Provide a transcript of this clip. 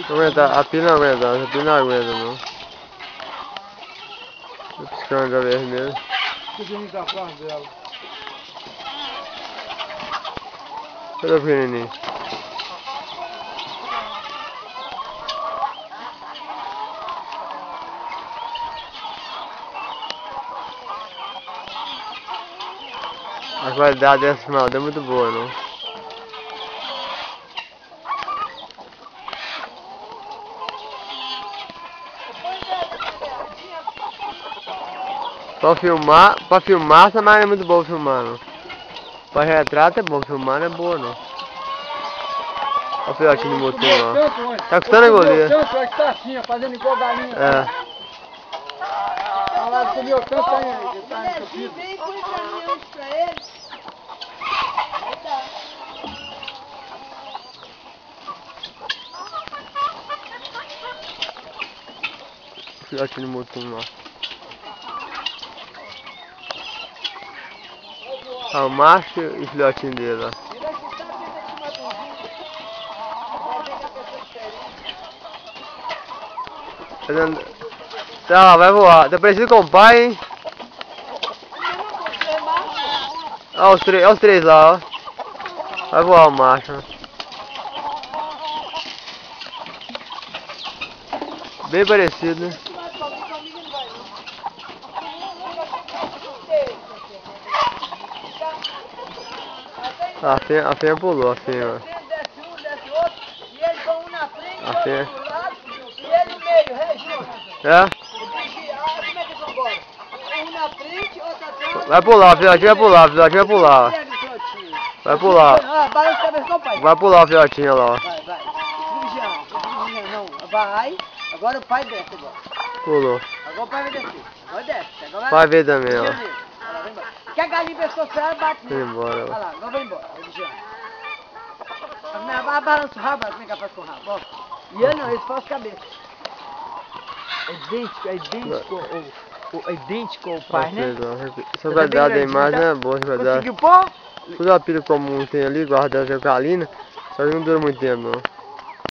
Não aguenta, a pila não aguenta, a pila não aguenta não. Tô piscando já vermelho. Deixa eu ir atrás dela. Cadê o pequenininho? A qualidade dessa esmalta é muito boa, não? Pra filmar essa máquina é muito boa filmar, não? Pra retrato é bom, filmar não é boa, não. Olha o filhotinho de motor lá. Tá custando a goleira. Vai estar assim, ó, fazendo igual galinha. É. Olha lá, você viu o tanto aí, que tá Vem e põe caminhões pra ele. Filhotinho de motor lá. Ah, o macho e o filhotinho dele lá. Tá, vai voar. Tá parecido com o pai, hein? Olha os três lá, ó. Vai voar o macho. Bem parecido, né? A fêmea pulou, a fêmea. Desce um, desce outro, e eles vão um na frente, A fêmea. outro do lado, e ele no meio, junto. É? Como é que eles vão embora? Um na frente, outro atrás. Vai pular, o filhotinho vai pular, o filhotinho vai pular. Vai pular. Ah, balança a cabeça com o pai. Vai pular o filhotinho lá, ó. Vai, vai. Fica vigiando, não. Vai. Agora o pai desce agora. Pulou. Agora o pai vai descer. Agora desce. Agora Vai ver também, ó. Olha lá, vai embora. Que a galinha pescoçada bate Vai nele. embora, Olha ó. lá, agora vai embora. Vai vigiando. Balança o rabo, como é que ela faz com o rabo? Ó. E ele não, ele faz a cabeça. É idêntico ao pai, né? Essa qualidade da imagem é boa, essa qualidade. Conseguiu pôr? Tudo a pilha comum tem ali, guarda a galina, só que não dura muito tempo, não.